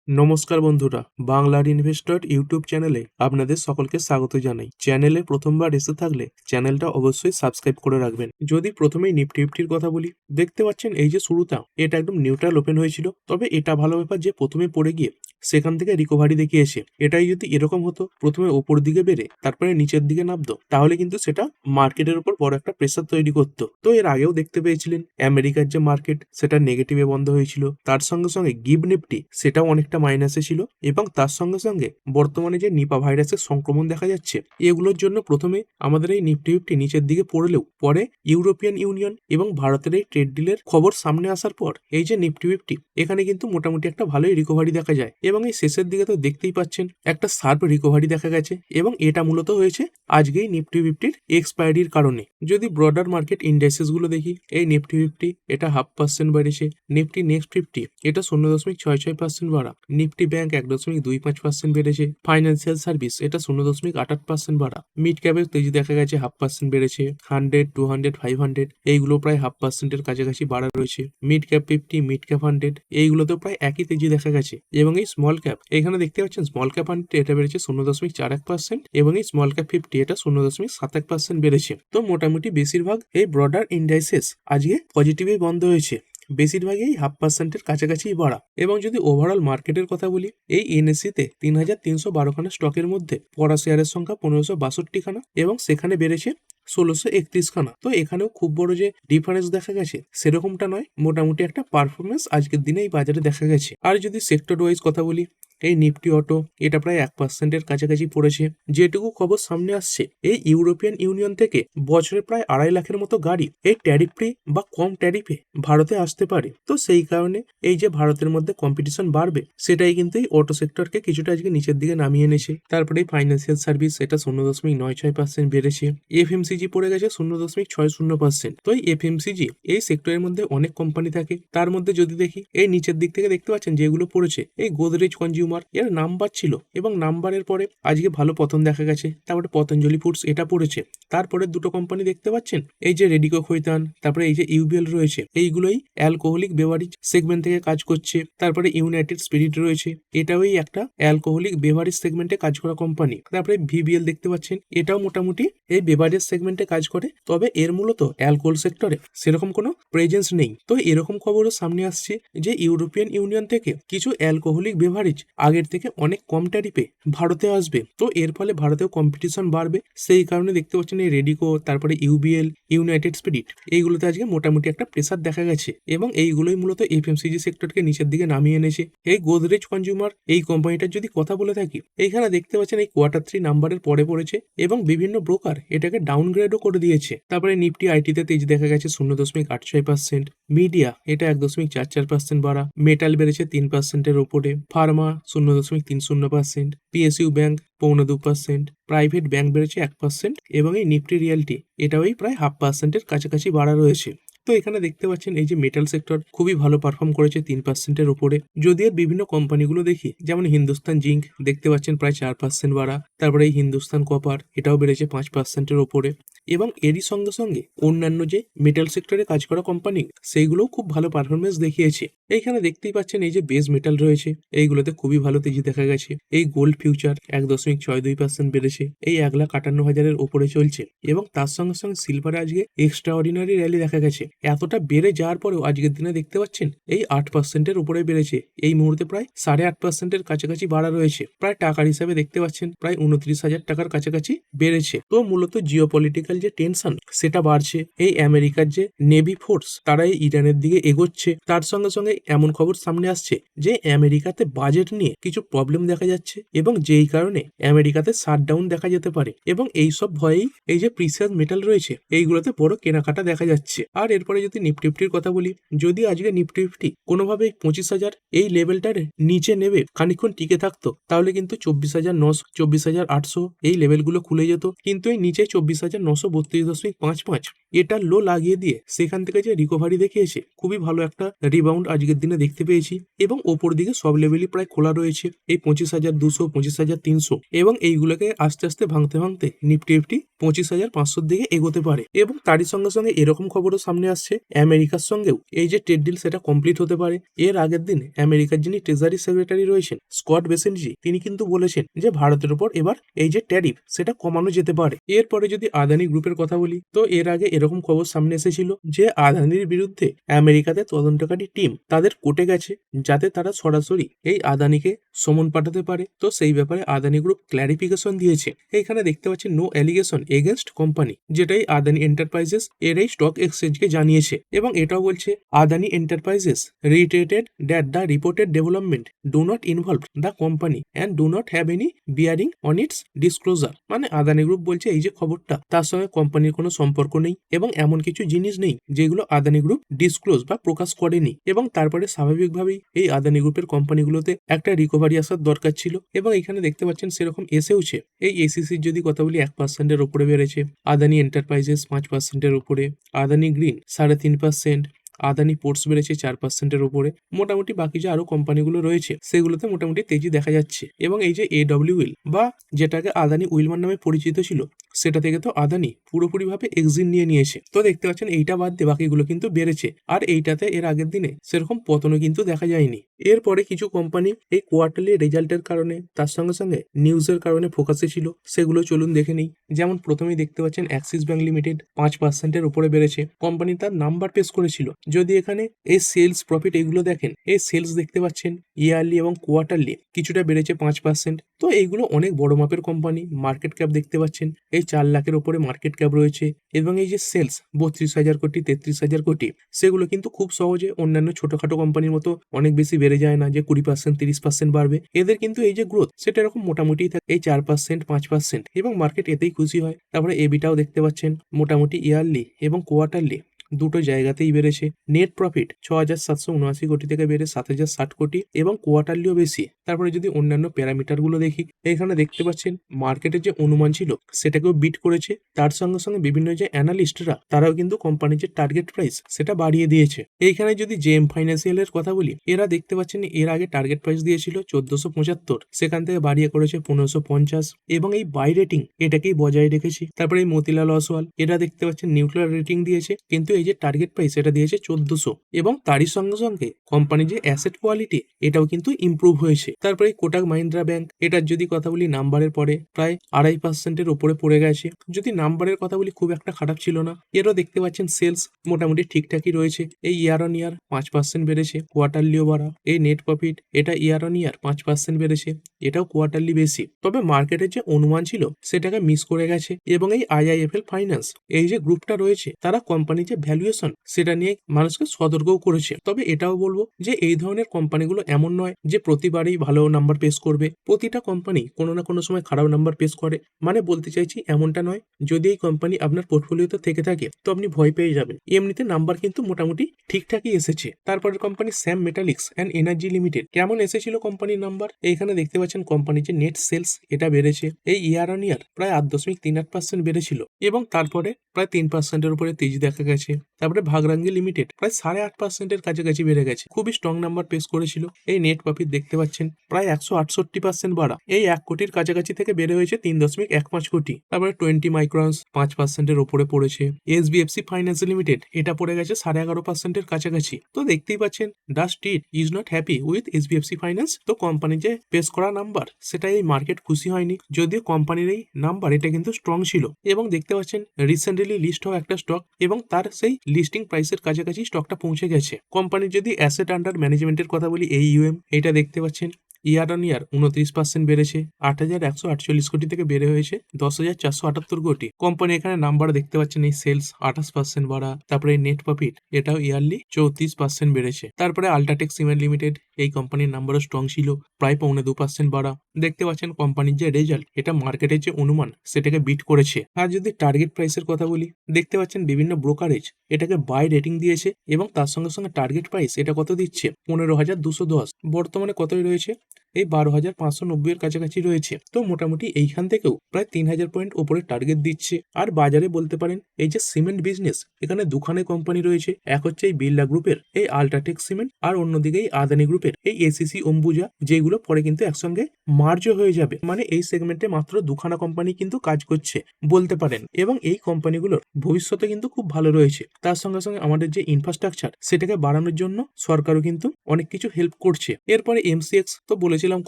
নমস্কার বন্ধুরা, বাংলার ইনভেস্টর ইউটিউব চ্যানেলে আপনাদের সকলকে স্বাগত জানাই। চ্যানেলে প্রথমবার এসে থাকলে চ্যানেলটা অবশ্যই সাবস্ক্রাইব করে রাখবেন। যদি প্রথমেই নিফটি ফিফটির কথা বলি, দেখতে পাচ্ছেন এই যে শুরুটা এটা একদম নিউট্রাল ওপেন হয়েছিল, তবে এটা ভালো ব্যাপার যে প্রথমে পড়ে গিয়ে সেখান থেকে রিকভারি দেখিয়েছে। এটাই যদি এরকম হতো, প্রথমে ওপর দিকে বেড়ে তারপরে নিচের দিকে নামতো, তাহলে কিন্তু সেটা মার্কেটের উপর বড় একটা প্রেসার তৈরি করতো। তো এর আগেও দেখতে পেয়েছিলেন আমেরিকার যে মার্কেট সেটা নেগেটিভে বন্ধ হয়েছিল, তার সঙ্গে সঙ্গে গিভ নিফটি সেটাও অনেকটা মাইনাসে ছিল, এবং তার সঙ্গে সঙ্গে বর্তমানে যে নিপা ভাইরাসের সংক্রমণ দেখা যাচ্ছে, এগুলোর জন্য প্রথমে আমাদের এই নিফটি ফিফটি নিচের দিকে পড়লেও পরে ইউরোপিয়ান ইউনিয়ন এবং ভারতের এই ট্রেড ডিলের খবর সামনে আসার পর এই যে নিফটি ফিফটি এখানে কিন্তু মোটামুটি একটা ভালোই রিকভারি দেখা যায়, এবং এই শেষের দিকে তো দেখতেই পাচ্ছেন একটা শার্প রিকভারি দেখা গেছে, এবং এটা মূলত হয়েছে আজকেই নিফটি ফিফটির এক্সপায়ারির কারণে। যদি ব্রডার মার্কেট ইন্ডেক্সেস গুলো দেখি, এই নিফটি ফিফটি এটা 0.5% বেড়েছে, নিফটি নেক্সট 50 এটা 0.66% বাড়া, নিফটি ব্যাংক 1.25% বেড়েছে, ফাইন্যান্সিয়াল সার্ভিস এটা 0.88% বাড়া, মিড ক্যাপের তেজি দেখা গেছে 0.5% বেড়েছে, 100, 200, 500 এইগুলো প্রায় 0.5%-এর কাছাকাছি বাড়া রয়েছে, মিড ক্যাপ 50, মিড ক্যাপ 100 এইগুলোতেও প্রায় একই তেজি দেখা গেছে, এবং এই স্মল ক্যাপ এখানে দেখতে পাচ্ছেন স্মল ক্যাপ 100 এটা বেড়েছে 0.41%, এবং এই স্মল ক্যাপ 50 এটা 0.71% বেড়েছে। তো মোটামুটি বেশিরভাগ এই ব্রডার ইন্ডাইসেস আজকে পজিটিভে বন্ধ হয়েছে, বেশিরভাগই 0.5%-এর কাছাকাছি বাড়া। এবং যদি ওভারঅল মার্কেটের কথা বলি, এই এনএসসিতে 3,312 খানা স্টকের মধ্যে পড়া শেয়ারের সংখ্যা 1562 খানা, এবং সেখানে বেড়েছে 1631 খানা। তো এখানেও খুব বড় যে ডিফারেন্স দেখা গেছে সেরকমটা নয়, মোটামুটি একটা পারফরমেন্স আজকের দিনে এই বাজারে দেখা গেছে। আর যদি সেক্টর ওয়াইজ কথা বলি, এই নিফটি অটো এটা প্রায় 1%-এর কাছাকাছি পড়েছে। যেটুকু খবর সামনে আসছে, এই ইউরোপিয়ান ইউনিয়ন থেকে বছরে প্রায় 2.5 লাখের মতো গাড়ি এই ট্যারিফ ফ্রি বা কম ট্যারিফে ভারতে আসতে পারে। তো সেই কারণে এই যে ভারতের মধ্যে কম্পিটিশন বাড়বে, সেটাই কিন্তু এই অটো সেক্টরকে কিছুটা আজকে নিচের দিকে নামিয়ে এনেছে। তারপরে এই ফাইন্যান্সিয়াল সার্ভিস এটা 0.96% বেড়েছে, এফএমসিজি পড়ে গেছে 0.60%। তো এই এফএমসিজি এই সেক্টরের মধ্যে অনেক কোম্পানি থাকে, তার মধ্যে যদি দেখি এই নিচের দিক থেকে দেখতে পাচ্ছেন যেগুলো পড়েছে, এই গোদরেজ কনজিউমার এর নাম্বার ছিল, এবং নাম্বারের পরে আজকে ভালো পতন দেখা গেছে। তারপরে পতঞ্জলি ফুডস এটা পড়েছে। তারপরে দুটো কোম্পানি দেখতে পাচ্ছেন, এই যে রেডিকো খৈতান, তারপরে এই যে ইউবিএল রয়েছে, এইগুলোই অ্যালকোহলিক বেভারেজ সেগমেন্ট থেকে কাজ করছে। তারপরে ইউনাইটেড স্পিরিট রয়েছে, এটাও একটা অ্যালকোহলিক বেভারেজ সেগমেন্টে কাজ করা কোম্পানি। তারপরে ভিবিএল দেখতে পাচ্ছেন, এটাও মোটামুটি এই বেভারেজ সেগমেন্টে কাজ করে, তবে এর মূলত অ্যালকোহল সেক্টরে সেরকম কোনো প্রেজেন্স নেই। তো এরকম খবরও সামনে আসছে যে ইউরোপিয়ান ইউনিয়ন থেকে কিছু অ্যালকোহলিক বেভারেজ আগের থেকে অনেক কম ট্যারিফে ভারতে আসবে। তো এর ফলে ভারতেও কম্পিটিশন বাড়বে, সেই কারণে দেখতে পাচ্ছেন এই রেডিকো, তারপরে ইউবিএল, ইউনাইটেড স্পিরিট এইগুলোতে আজকে মোটামুটি একটা প্রেসার দেখা গেছে, এবং এইগুলোই মূলত এফএমসিজি সেক্টরকে নিচের দিকে নামিয়ে এনেছে। এই গোদরেজ কনজিউমার এই কোম্পানিটার যদি কথা বলে থাকি, এইখানে দেখতে পাচ্ছেন এই Q3 নাম্বারের পরে পড়েছে, এবং বিভিন্ন ব্রোকার এটাকে ডাউনগ্রেডও করে দিয়েছে। তারপরে নিফটি আইটিতে তেজ দেখা গেছে 0.86%, মিডিয়া এটা 1.44% বাড়া, মেটাল বেড়েছে 3%-এর উপরে, Pharma 0.30%, PSU bank 0.25%, private bank বেড়েছে 1%, এবং এই নিফটি রিয়েলটি এটাও প্রায় 0.5%-এর কাছাকাছি বাড়া রয়েছে। তো এখানে দেখতে পাচ্ছেন এই যে মেটাল সেক্টর খুবই ভালো পারফর্ম করেছে 3%-এর উপরে। যদি এর বিভিন্ন কোম্পানিগুলো দেখি, যেমন হিন্দুস্তান জিঙ্ক দেখতে পাচ্ছেন প্রায় 4% বাড়া, তারপরে এই হিন্দুস্তান কপার এটাও বেড়েছে 5%-এর উপরে, এবং এরই সঙ্গে সঙ্গে অন্যান্য যে মেটাল সেক্টরে কাজ করা কোম্পানি সেইগুলোও খুব ভালো পারফরমেন্স দেখিয়েছে। এইখানে দেখতেই পাচ্ছেন এই যে বেস মেটাল রয়েছে, এইগুলোতে খুবই ভালো তেজি দেখা গেছে। এই গোল্ড ফিউচার 1.62% বেড়েছে, এই 1,58,000-এর উপরে চলছে, এবং তার সঙ্গে সঙ্গে সিলভারে আজকে এক্সট্রা অর্ডিনারি র্যালি দেখা গেছে। এতটা বেড়ে যাওয়ার পরেও আজকের দিনে দেখতে পাচ্ছেন এই 8%-এর উপরে বেড়েছে, এই মুহূর্তে প্রায় 8.5%-এর কাছাকাছি বাড়া রয়েছে। প্রায় টাকার হিসাবে দেখতে পাচ্ছেন প্রায় 29,000 টাকার কাছাকাছি বেড়েছে। তো মূলত জিওপলিটিক্যাল যে টেনশন সেটা বাড়ছে, এই আমেরিকার যে নেভি ফোর্স তারা এই ইরানের দিকে এগোচ্ছে, তার সঙ্গে সঙ্গে এমন খবর সামনে আসছে যে আমেরিকাতে বাজেট নিয়ে কিছু প্রবলেম দেখা যাচ্ছে, এবং যেই কারণে আমেরিকাতে শাটডাউন দেখা যেতে পারে, এবং এই সব ভয়েই এই যে প্রিসিয়াস মেটাল রয়েছে এইগুলোতে বড় কেনাকাটা দেখা যাচ্ছে। আর এরপরে যদি নিফটি ফিফটির কথা বলি, যদি আজকে নিফটি ফিফটি কোনোভাবে 25,000 এই লেভেলটার নিচে নেবে খানিকক্ষণ টিকে থাকতো, তাহলে কিন্তু 24,900, 24,800 এই লেভেলগুলো খুলে যেত, কিন্তু এই নিচে 24,932.55 এটার লো লাগিয়ে দিয়ে সেখান থেকে যে রিকভারি দেখিয়েছে, খুবই ভালো একটা রিবাউন্ড আজকের দিনে দেখতে পেয়েছি এবং ওপর দিকে সব লেভেলই প্রায় খোলা রয়েছে। এই 25,200, 25,300 এবং এইগুলোকে আস্তে আস্তে ভাঙতে ভাঙতে নিফটি 25,500 দিকে এগোতে পারে। এবং তারই সঙ্গে সঙ্গে এরকম খবরও সামনে আসছে, আমেরিকার সঙ্গেও এই যে ট্রেড ডিল সেটা কমপ্লিট হতে পারে। এর আগের দিন আমেরিকার যিনি ট্রেজারি সেক্রেটারি রয়েছেন স্কট বেসেনজি, তিনি কিন্তু বলেছেন যে ভারতের উপর এবার এই যে ট্যারিফ সেটা কমানো যেতে পারে। এরপরে যদি আদানি গ্রুপের কথা বলি, তো এর আগে এরকম খবর সামনে এসেছিল যে আদানির বিরুদ্ধে আমেরিকাতে তদন্তকারী টিম তাদের কোর্টে গেছে, যাতে তারা সরাসরি এই আদানিকে সমন পাঠাতে পারে। তো সেই ব্যাপারে আদানি গ্রুপ ক্ল্যারিফিকেশন দিয়েছে। এইখানে দেখতে পাচ্ছি নো অ্যালিগেশন এগেনস্ট কোম্পানি, যেটাই আদানি এন্টারপ্রাইজেস এর এই স্টক এক্সচেঞ্জকে জানিয়েছে। এবং এটাও বলছে Adani Enterprises reiterated that the reported development do not involve the company and do not have any bearing on its disclosure. মানে আদানি গ্রুপ বলছে এই যে খবরটা তার সঙ্গে কোম্পানির কোনো সম্পর্ক নেই এবং এমন কিছু জিনিস নেই যেগুলো আদানি গ্রুপ ডিসক্লোজ বা প্রকাশ করেনি। এবং তারপরে স্বাভাবিকভাবেই এই আদানি গ্রুপের কোম্পানিগুলোতে একটা রিকভারি আসার দরকার ছিল এবং এখানে দেখতে পাচ্ছেন সেরকম এসেওছে। এই এসিসির যদি কথা বলি 1%-এর উপরে বেড়েছে, আদানি এন্টারপ্রাইজেস 5%-এর উপরে, আদানি গ্রিন 3.5%, আদানি পোর্টস বেড়েছে 4%-এর উপরে। মোটামুটি বাকি যে আরো কোম্পানিগুলো রয়েছে সেগুলোতে মোটামুটি তেজি দেখা যাচ্ছে। এবং এই যে AWL বা যেটাকে আদানি উইলমান নামে পরিচিত ছিল, সেটা থেকে তো আদানি পুরোপুরিভাবে এক্সিট নিয়ে নিয়েছে। তো দেখতে পাচ্ছেন এইটা বাদ দিয়ে বাকিগুলো কিন্তু বেড়েছে, আর এইটাতে এর আগের দিনে সেরকম পতনও কিন্তু দেখা যায়নি। এরপরে কিছু কোম্পানি এই কোয়ার্টারলি রেজাল্টের কারণে তার সঙ্গে সঙ্গে নিউজের কারণে ফোকাসে ছিল, সেগুলো চলুন দেখে নেই। যেমন প্রথমেই দেখতে পাচ্ছেন অ্যাক্সিস ব্যাংক লিমিটেড 5%-এর উপরে বেড়েছে। কোম্পানি তার নাম্বার পেশ করেছিল। যদি এখানে এই সেলস প্রফিট এগুলো দেখেন, এই সেলস দেখতে পাচ্ছেন ইয়ারলি এবং কোয়ার্টারলি কিছুটা বেড়েছে 5%। তো এইগুলো অনেক বড় মাপের কোম্পানি। মার্কেট ক্যাপ দেখতে পাচ্ছেন এই 4 লাখের উপরে মার্কেট ক্যাপ রয়েছে এবং এই যে সেলস 32,000 কোটি, 33,000 কোটি, সেগুলো কিন্তু খুব সহজে অন্যান্য ছোটখাটো কোম্পানির মতো অনেক বেশি বেড়ে যায় না যে 20%, 30% বাড়বে। এদের কিন্তু এই যে গ্রোথ সেটা এরকম মোটামুটি থাকে এই 4%, 5% এবং মার্কেট এতেই খুশি হয়। তারপরে এবিটাও দেখতে পাচ্ছেন মোটামুটি ইয়ারলি এবং কোয়ার্টারলি দুটো জায়গাতেই বেড়েছে। নেট প্রফিট 6,779 কোটি থেকে বেড়ে 7,060 কোটি এবং কোয়ার্টারলিও বেশি। তারপরে যদি অন্যান্য প্যারামিটারগুলো দেখি, এখানে দেখতে পাচ্ছেন মার্কেটের যে অনুমান ছিল সেটাকেও বিট করেছে। তার সঙ্গে সঙ্গে বিভিন্ন যে অ্যানালিস্টরা তারাও কিন্তু কোম্পানির যে টার্গেট প্রাইস সেটা বাড়িয়ে দিয়েছে। এইখানে যদি জেএম ফাইন্যান্সিয়ালের কথা বলি, এরা দেখতে পাচ্ছেন এর আগে টার্গেট প্রাইস দিয়েছিল 1475, সেখান থেকে বাড়িয়ে করেছে 1550 এবং এই বাই রেটিং এটাকেই বজায় রেখেছে। তারপরে এই মতিলাল অসওয়াল এরা দেখতে পাচ্ছেন নিউট্রাল রেটিং দিয়েছে, কিন্তু এই যে টার্গেট প্রাইস এটা দিয়েছে 1400 এবং তারই সঙ্গে সঙ্গে কোম্পানির যে অ্যাসেট কোয়ালিটি এটাও কিন্তু ইমপ্রুভ হয়েছে। তারপরে কোটাক মাহিন্দ্রা ব্যাংক, এটার যদি কথা বলি নাম্বারের পরে প্রায় 2.5%-এর উপরে পড়ে গেছে। যদি নাম্বারের কথা বলি খুব একটা খারাপ ছিল না। এরও দেখতে পাচ্ছেন সেলস মোটামুটি ঠিকঠাকই রয়েছে। এই ইয়ার অন ইয়ার 5% বেড়েছে, কোয়ার্টারলিও বাড়া। এই নেট প্রফিট এটা ইয়ার অন ইয়ার 5% বেড়েছে, এটাও কোয়ার্টারলি বেশি। তবে মার্কেটের যে অনুমান ছিল সেটাকে মিস করে গেছে এবং এই IIFL ফাইন্যান্স এই যে গ্রুপটা রয়েছে তারা কোম্পানির যে ভ্যালুয়েশন সেটা নিয়ে মানুষকে সতর্কও করেছে। তবে এটাও বলবো যে এই ধরনের কোম্পানিগুলো এমন নয় যে প্রতিবারই ভালো নাম্বার পেশ করবে। প্রতিটা কোম্পানি কোনো না কোনো সময় খারাপ নাম্বার পেশ করে। মানে বলতে চাইছি এমনটা নয়, যদি এই কোম্পানি আপনার পোর্টফোলিওতে থেকে থাকে তো আপনি ভয় পেয়ে যাবেন। এমনিতে নাম্বার কিন্তু মোটামুটি ঠিকঠাকই এসেছে। তারপরের company Sam metallics and energy limited. কেমন এসেছিল কোম্পানির নাম্বার? এইখানে দেখতে পাচ্ছেন কোম্পানির যে নেট সেলস এটা বেড়েছে এই ইয়ার অন ইয়ার প্রায় 8.38% বেড়েছিল এবং তারপরে প্রায় 3%-এর উপরে তেজি দেখা গেছে। তারপরে ভাগরাঙ্গি লিমিটেড প্রায় 8.5%-এর কাছাকাছি বেড়ে গেছে, খুবই স্ট্রং নাম্বার পেশ করেছিল। এই নেট প্রফিট দেখতে পাচ্ছেন প্রায় 168% বাড়া, এই 1 কোটির কাছাকাছি থেকে বেড়ে হয়েছে 3.15 কোটি। তারপরে 20 মাইক্রন্স 5%-এর উপরে পড়েছে। SBFC ফাইন্যান্স লিমিটেড এটা পড়ে গেছে 11.5%-এর কাছাকাছি। তো দেখতেই পাচ্ছেন the street is not happy with SBFC finance. তো কোম্পানির যে পেশ করা নাম্বার সেটা এই মার্কেট খুশি হয়নি, যদিও কোম্পানির এই নাম্বার এটা কিন্তু স্ট্রং ছিল। এবং দেখতে পাচ্ছেন রিসেন্টলি লিস্ট হওয়া একটা স্টক এবং তার সেই লিস্টিং প্রাইসের কাছাকাছি স্টকটা পৌঁছে গেছে। কোম্পানির যদি অ্যাসেট আন্ডার ম্যানেজমেন্টের কথা বলি AUM, এটা দেখতে পাচ্ছেন ইয়ার অন ইয়ার 29% বেড়েছে, 8,148 কোটি থেকে বেড়ে হয়েছে 10,478 কোটি। কোম্পানি এখানে নাম্বার দেখতে পাচ্ছেন এই সেলস 28% বাড়া। তারপরে নেট প্রফিট এটাও ইয়ারলি 34% বেড়েছে। তারপরে আল্ট্রাটেক সিমেন্ট লিমিটেড এই কোম্পানির নাম্বারও স্ট্রং ছিল, প্রায় 2.25% বাড়া। দেখতে পাচ্ছেন কোম্পানির যে রেজাল্ট এটা মার্কেটের যে অনুমান সেটাকে বিট করেছে। আর যদি টার্গেট প্রাইসের কথা বলি, দেখতে পাচ্ছেন বিভিন্ন ব্রোকারেজ এটাকে বাই রেটিং দিয়েছে এবং তার সঙ্গে সঙ্গে টার্গেট প্রাইস এটা কত দিচ্ছে 15,210। বর্তমানে কতই রয়েছে এই 12,590 এর কাছাকাছি রয়েছে। তো মোটামুটি এইখান থেকেও প্রায় 3,000 পয়েন্ট ওপরে টার্গেট দিচ্ছে। আর বাজারে বলতে পারেন এই যে সিমেন্ট বিজনেস, এখানে দুখানে কোম্পানি রয়েছে। এক হচ্ছে এই বিড়লা গ্রুপের এই আল্ট্রাটেক সিমেন্ট, আর অন্যদিকে এই আদানি গ্রুপের এই এসিসি অম্বুজা, যেগুলো পরে কিন্তু একসঙ্গে মার্জও হয়ে যাবে। মানে এই সেগমেন্টে মাত্র দুখানা কোম্পানি কিন্তু কাজ করছে বলতে পারেন, এবং এই কোম্পানিগুলোর ভবিষ্যতে কিন্তু খুব ভালো রয়েছে। তার সঙ্গে সঙ্গে আমাদের যে ইনফ্রাস্ট্রাকচার সেটাকে বাড়ানোর জন্য সরকারও কিন্তু অনেক কিছু হেল্প করছে। এরপরে এমসিএক্স তো বলেছিলাম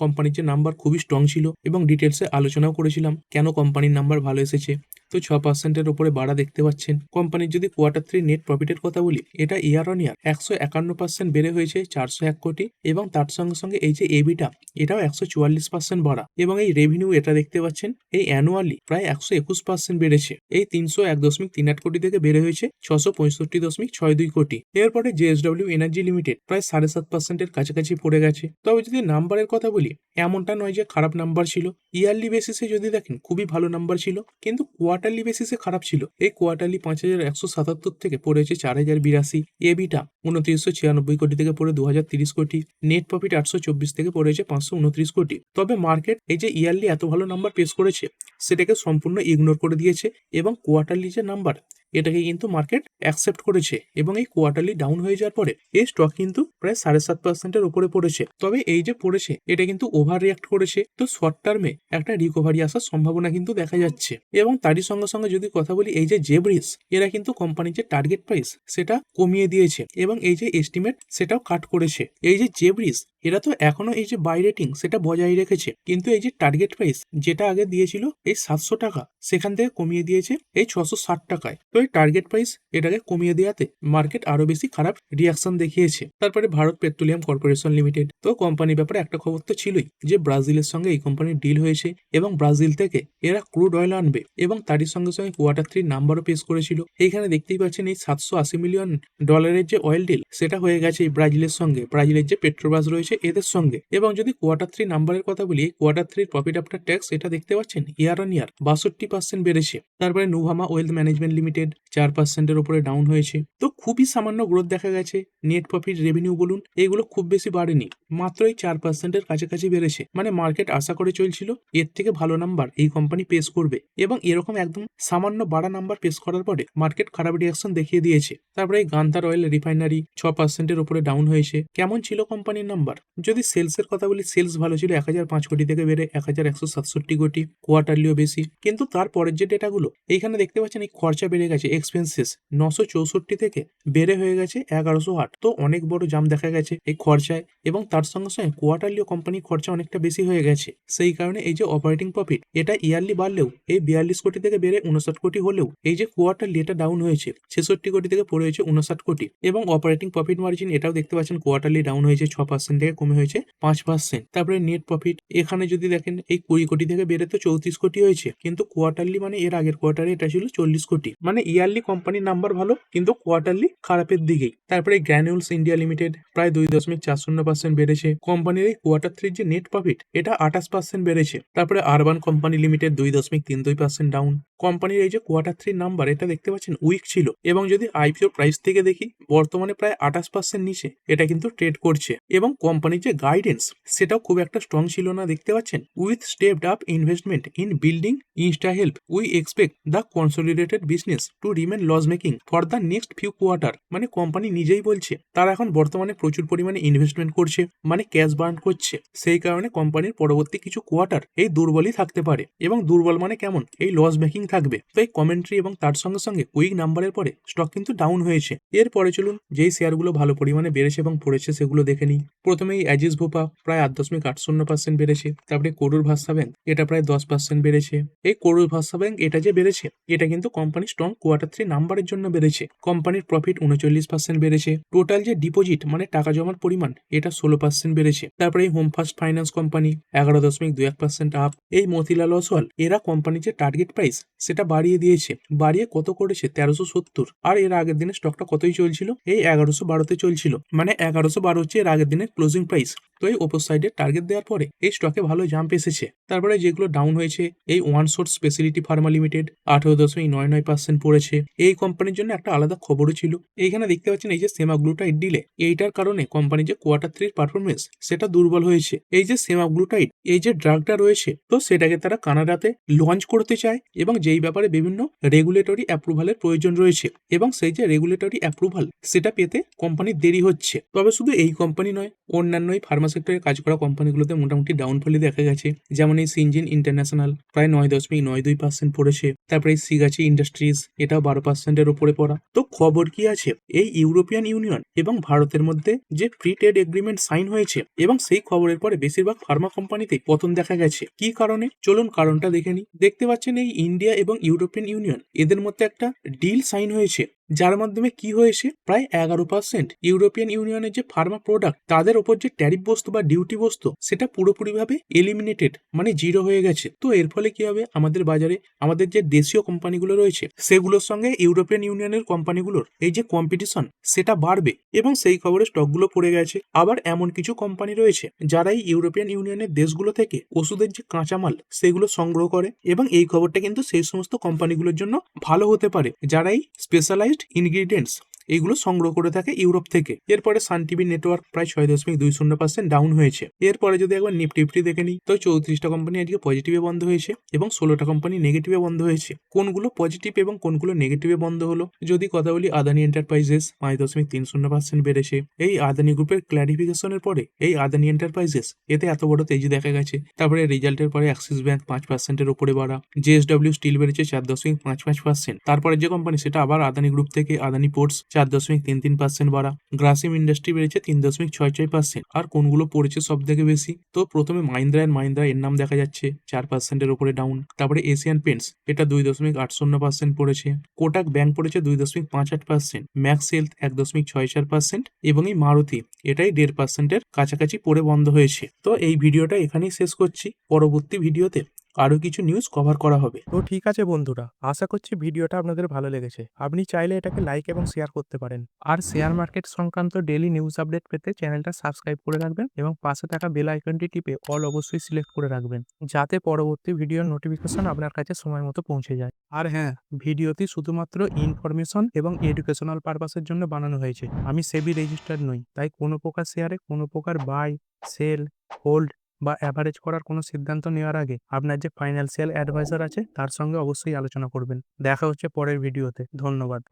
কোম্পানির যে নাম্বার খুবই স্ট্রং ছিল, এবং ডিটেলসে আলোচনাও করেছিলাম কেন কোম্পানির নাম্বার ভালো এসেছে। তো 6%-এর উপরে বাড়া দেখতে পাচ্ছেন। কোম্পানির যদি Q3 নেট প্রফিটের কথা বলি, এটা ইয়ার অন ইয়ার 151% বেড়ে হয়েছে 401 কোটি, এবং তার সঙ্গে সঙ্গে এই যে এবিটা, এটাও 144% বাড়া, এবং এই রেভিনিউ এটা দেখতে পাচ্ছেন এই অ্যানুয়ালি প্রায় 121% বেড়েছে। এই 301.38 কোটি থেকে বেড়ে হয়েছে 665.62 কোটি। এরপরে জেএসডব্লিউ এনার্জি লিমিটেড প্রায় 7.5%-এর কাছাকাছি পড়ে গেছে। তবে যদি নাম্বারের কথা বলি, এমনটা নয় যে খারাপ নাম্বার ছিল। ইয়ারলি বেসিসে যদি দেখেন খুবই ভালো নাম্বার ছিল, কিন্তু কোয়ার্টারলি বেসিসে খারাপ ছিল। এই কোয়ার্টারলি 5,177 থেকে পড়েছে 4,082, এবিটা 2,996 কোটি থেকে পড়ে 2,030 কোটি, নেট প্রফিট 824 থেকে পড়েছে 529 কোটি। তবে মার্কেট এই যে ইয়ারলি এত ভালো নাম্বার পেশ করেছে সেটাকে সম্পূর্ণ ইগনোর করে দিয়েছে, এবং কোয়ার্টারলি যে নাম্বার এটাকে কিন্তু মার্কেট অ্যাকসেপ্ট করেছে, এবং এই কোয়ার্টারলি ডাউন হয়ে যাওয়ার পরে এই স্টক কিন্তু প্রায় 7.5%-এর উপরে পড়েছে। তবে এই যে পড়েছে এটা কিন্তু ওভার রিয়াক্ট করেছে, তো শর্ট টার্মে একটা রিকভারি আসার সম্ভাবনা কিন্তু দেখা যাচ্ছে। এবং তারই সঙ্গে সঙ্গে যদি কথা বলি, এই যে জেব্রিস, এরা কিন্তু কোম্পানির যে টার্গেট প্রাইস সেটা কমিয়ে দিয়েছে, এবং এই যে এস্টিমেট সেটাও কাট করেছে। এই যে জেব্রিস, এরা তো এখনো এই যে বাই রেটিং সেটা বজায় রেখেছে, কিন্তু এই যে টার্গেট প্রাইস যেটা আগে দিয়েছিল এই 700 টাকা, সেখান থেকে কমিয়ে দিয়েছে এই 660 টাকায়। তো এই টার্গেট প্রাইস এটাকে কমিয়ে দেওয়াতে মার্কেট আরো বেশি খারাপ রিয়াকশন দেখিয়েছে। তারপরে ভারত পেট্রোলিয়াম কর্পোরেশন লিমিটেড, তো কোম্পানির ব্যাপারে একটা খবর তো ছিলই যে ব্রাজিলের সঙ্গে এই কোম্পানির ডিল হয়েছে, এবং ব্রাজিল থেকে এরা ক্রুড অয়েল আনবে, এবং তারই সঙ্গে সঙ্গে Q3 নাম্বারও পেশ করেছিল। এইখানে দেখতেই পাচ্ছেন এই $780 মিলিয়ন যে অয়েল ডিল সেটা হয়ে গেছে এই ব্রাজিলের সঙ্গে, ব্রাজিলের যে পেট্রোবাস রয়েছে এদের সঙ্গে। এবং যদি Q3 নাম্বারের কথা বলি, Q3 প্রফিট আফটার ট্যাক্স এটা দেখতে পাচ্ছেন ইয়ার অন ইয়ার 62% বেড়েছে। তারপরে নুভামা ওয়েলথ ম্যানেজমেন্ট লিমিটেড 4%-এর উপরে ডাউন হয়েছে। তো খুবই সামান্য গ্রোথ দেখা গেছে। নেট প্রফিট, রেভিনিউ বলুন, এগুলো খুব বেশি বাড়েনি, মাত্র এই 4%-এর কাছাকাছি বেড়েছে। মানে মার্কেট আশা করে চলছিল এর থেকে ভালো নাম্বার এই কোম্পানি পেশ করবে, এবং এরকম একদম সামান্য বাড়া নাম্বার পেশ করার পরে মার্কেট খারাপ রিয়াকশন দেখিয়ে দিয়েছে। তারপরে এই গান্ধার অয়েল রিফাইনারি 6%-এর উপরে ডাউন হয়েছে। কেমন ছিল কোম্পানির নাম্বার? যদি সেলসের কথা বলি, সেলস ভালো ছিল, 1,005 কোটি থেকে বেড়ে 1,167 কোটি, কোয়ার্টারলিও বেশি। কিন্তু তারপরের যে ডেটাগুলো এইখানে দেখতে পাচ্ছেন এই খরচা বেড়ে গেছে, এক্সপেন্সেস 964 থেকে বেড়ে হয়ে গেছে 1,108। তো অনেক বড় জাম দেখা গেছে এই খরচায়, এবং তার সঙ্গে সঙ্গে কোয়ার্টারলিও কোম্পানির খরচা অনেকটা বেশি হয়ে গেছে। সেই কারণে এই যে অপারেটিং প্রফিট এটা ইয়ারলি বাড়লেও এই 42 কোটি থেকে বেড়ে 59 কোটি হলেও এই যে কোয়ার্টারলি এটা ডাউন হয়েছে 66 কোটি থেকে পড়ে হয়েছে 59 কোটি। এবং অপারেটিং প্রফিট মার্জিন এটাও দেখতে পাচ্ছেন কোয়ার্টারলি ডাউন হয়েছে 6% থেকে কমে হয়েছে 5%। তারপরে নেট প্রফিট এখানে যদি দেখেন এই 20 কোটি থেকে বেড়ে তো 34 কোটি হয়েছে, কিন্তু কোয়ার্টারলি মানে এর আগের কোয়ার্টারে এটা ছিল 40 কোটি। মানে ইয়ারলি কোম্পানির নাম্বার ভালো, কিন্তু কোয়ার্টারলি খারাপের দিকেই। তারপরে গ্র্যানুলস ইন্ডিয়া লিমিটেড প্রায় 2.40% বেড়েছে। কোম্পানির এই Q3 যে নেট প্রফিট এটা 28% বেড়েছে। তারপরে আরবান কোম্পানি লিমিটেড 2.32% ডাউন। কোম্পানির এই যে Q3 নাম্বার এটা দেখতে পাচ্ছেন উইক ছিল, এবং যদি আইপিও প্রাইস থেকে দেখি বর্তমানে প্রায় 28% নিচে এটা কিন্তু ট্রেড করছে। এবং কোম্পানির যে গাইডেন্স সেটাও খুব একটা স্ট্রং ছিল না, দেখতে পাচ্ছেন with stepped up investment in building InstaHelp we expect the consolidated business to remain loss making for the next few quarter. মানে কোম্পানি নিজেই বলছে তারা এখন বর্তমানে প্রচুর পরিমাণে ইনভেস্টমেন্ট করছে, মানে ক্যাশ বার্ন করছে। সেই কারণে কোম্পানির পরবর্তী কিছু কোয়ার্টার এই দুর্বলই থাকতে পারে, এবং দুর্বল মানে কেমন, এই লস মেকিং থাকবে। তো এই কমেন্ট্রি এবং তার সঙ্গে সঙ্গে উইক নাম্বারের পরে স্টক কিন্তু ডাউন হয়েছে। এরপরে চলুন যেই শেয়ারগুলো ভালো পরিমাণে বেড়েছে এবং পড়েছে সেগুলো দেখে নিই। প্রথমেই অ্যাজিস ভোপা প্রায় 8.80% বেড়েছে। তারপরে করুর ভাস্তা ব্যাংক এটা প্রায় 10% বেড়েছে। এই করুর ভাস্তা ব্যাংক এটা যে বেড়েছে এটা কিন্তু কোম্পানি স্ট্রং Q3 নাম্বারের জন্য বেড়েছে। কোম্পানির প্রফিট 39% বেড়েছে। টোটাল যে ডিপোজিট মানে টাকা জমার পরিমাণ এটা 16% বেড়েছে। তারপরে এই home first finance company 11.21% up. এই মতিলাল ওসওয়াল এরা কোম্পানির যে টার্গেট প্রাইস সেটা বাড়িয়ে দিয়েছে। বাড়িয়ে কত করেছে 1370, আর এর আগের দিনে স্টকটা কতই চলছিল এই 1112-তে চলছিল, মানে 1112 হচ্ছে এর আগের দিনের ক্লোজিং প্রাইস। তো এই ওপর সাইডে টার্গেট দেওয়ার পরে এই স্টকে ভালো জাম্প এসেছে। তারপরে যেগুলো ডাউন হয়েছে, এই one source speciality Pharma limited 18.99% পড়েছে। এই কোম্পানির জন্য একটা আলাদা খবরও ছিল। এইখানে দেখতে পাচ্ছেন এই যে সেমাগ্লুটাইড ডিলে, এইটার কারণে কোম্পানির যে কোয়ার্টার 3 পারফরমেন্স সেটা দুর্বল হয়েছে। এই যে সেমাগ্লুটাইড এই যে ড্রাগটা রয়েছে, তো সেটাকে তারা কানাডাতে লঞ্চ করতে চায় এবং যেই ব্যাপারে বিভিন্ন রেগুলেটরি অ্যাপ্রুভালের প্রয়োজন রয়েছে এবং সেই যে রেগুলেটরি অ্যাপ্রুভাল সেটা পেতে কোম্পানির দেরি হচ্ছে। তবে শুধু এই কোম্পানি নয়, অন্যান্য এই ফার্মা সেক্টরে কাজ করা কোম্পানিগুলোতে মোটামুটি ডাউনফলই দেখা গেছে। যেমন এই সিনজিন ইন্টারন্যাশনাল প্রায় 9.92% পড়েছে। তারপরে এই সিগাচি ইন্ডাস্ট্রিজ এটাও 12%-এর উপরে পড়া। তো খবর কি আছে, এই ইউরোপিয়ান ইউনিয়ন এবং ভারতের মধ্যে যে ফ্রি ট্রেড এগ্রিমেন্ট সাইন হয়েছে এবং সেই খবরের পরে বেশিরভাগ ফার্মা কোম্পানিতে পতন দেখা গেছে। কি কারণে, চলুন কারণটা দেখে নিই। দেখতে পাচ্ছেন এই ইন্ডিয়া এবং ইউরোপিয়ান ইউনিয়ন এদের মধ্যে একটা ডিল সাইন হয়েছে, যার মাধ্যমে কি হয়েছে, প্রায় 11% ইউরোপিয়ান ইউনিয়নের যে ফার্মা প্রোডাক্ট তাদের ওপর যে ট্যারিফ বস্তু বা ডিউটি বস্তু সেটা পুরোপুরিভাবে এলিমিনেটেড, মানে জিরো হয়ে গেছে। তো এর ফলে কি হবে, আমাদের বাজারে আমাদের যে দেশীয় কোম্পানিগুলো রয়েছে সেগুলোর সঙ্গে ইউরোপিয়ান ইউনিয়নের কোম্পানিগুলোর এই যে কম্পিটিশন সেটা বাড়বে এবং সেই খবরে স্টকগুলো পড়ে গেছে। আবার এমন কিছু কোম্পানি রয়েছে যারা এই ইউরোপিয়ান ইউনিয়নের দেশগুলো থেকে ওষুধের যে কাঁচামাল সেগুলো সংগ্রহ করে এবং এই খবরটা কিন্তু সেই সমস্ত কোম্পানিগুলোর জন্য ভালো হতে পারে যারা এই স্পেশালাইজড ইনগ্রিডিয়েন্টস এইগুলো সংগ্রহ করে থাকে ইউরোপ থেকে। এরপরে সান টিভি নেটওয়ার্ক প্রায় 6.20% ডাউন হয়েছে। এরপরে যদি একবার নিফটি দেখে নিই, তো 34টা কোম্পানি আজকে পজিটিভে বন্ধ হয়েছে এবং 16টা কোম্পানি নেগেটিভে বন্ধ হয়েছে। কোনগুলো পজিটিভ এবং কোনগুলো নেগেটিভে বন্ধ হলো, যদি কথা বলি, আদানি এন্টারপ্রাইজেস 5.30% বেড়েছে। এই আদানি গ্রুপের ক্লারিফিকেশনের পরে এই আদানি এন্টারপ্রাইজেস এতে এত বড় তেজি দেখা গেছে। তারপরে রেজাল্টের পরে অ্যাক্সিস ব্যাংক 5%-এর উপরে বাড়া, জেএসডব্লিউ স্টিল বেড়েছে 4.55%। তারপরে যে কোম্পানি সেটা আবার আদানি গ্রুপ থেকে আদানি পোর্টস 4.33% বাড়া, গ্রাসিম ইন্ডাস্ট্রি বেড়েছে 3.66%। আর কোনগুলো পড়েছে সব থেকে বেশি, তো প্রথমে মাহিন্দ্রা অ্যান্ড মাহিন্দ্রা এর নাম দেখা যাচ্ছে 4%-এর উপরে ডাউন। তারপরে এশিয়ান পেন্টস এটা 2.80% পড়েছে। কোটাক ব্যাংক পড়েছে 2.58%, ম্যাক্স হেলথ 1.64% এবং এই মারুতি এটাই 1.5%-এর কাছাকাছি পড়ে বন্ধ হয়েছে। তো এই ভিডিওটা এখানেই শেষ করছি, পরবর্তী ভিডিওতে আরো কিছু নিউজ কভার করা হবে। তো ঠিক আছে বন্ধুরা, আশা করছি ভিডিওটা আপনাদের ভালো লেগেছে। আপনি চাইলে এটাকে লাইক এবং শেয়ার করতে পারেন। আর শেয়ার মার্কেট সংক্রান্ত ডেইলি নিউজ আপডেট পেতে চ্যানেলটা সাবস্ক্রাইব করে রাখবেন এবং পাশে থাকা বেল আইকনটি টিপে অল অবশ্যই সিলেক্ট করে রাখবেন, যাতে পরবর্তী ভিডিওর নোটিফিকেশন আপনার কাছে সময় মতো পৌঁছে যায়। আর হ্যাঁ, ভিডিওটি শুধুমাত্র ইনফরমেশন এবং এডুকেশনাল পারপাসের জন্য বানানো হয়েছে। আমি সেবি রেজিস্টার্ড নই, তাই কোনো প্রকার শেয়ারে কোনো প্রকার বাই, সেল, হোল্ড বা অ্যাভারেজ করার কোনো সিদ্ধান্ত নেওয়ার আগে আপনার যে ফাইন্যান্সিয়াল অ্যাডভাইজার আছে তার সঙ্গে অবশ্যই আলোচনা করবেন। দেখা হচ্ছে পরের ভিডিওতে। ধন্যবাদ।